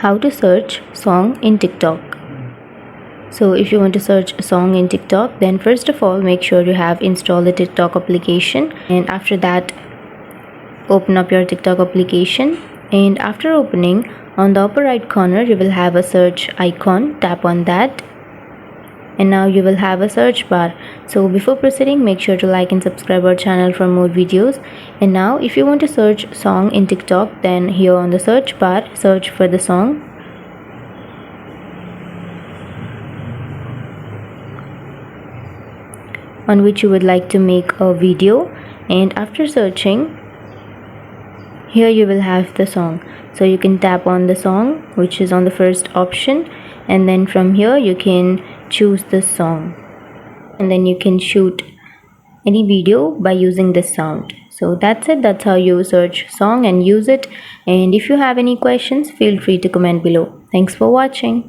how to search song in TikTok. So if you want to search a song in TikTok, then first of all make sure you have installed the TikTok application, and after that open up your TikTok application, and after opening, on the upper right corner you will have a search icon. Tap on that and now you will have a search bar. So before proceeding, make sure to like and subscribe our channel for more videos. And now if you want to search song in TikTok, then here on the search bar, search for the song. On which you would like to make a video, and after searching, here you will have the song. So you can tap on the song which is on the first option, and then from here you can choose the song, and then you can shoot any video by using this sound. So that's it. That's how you search song and use it. And if you have any questions, feel free to comment below. Thanks for watching.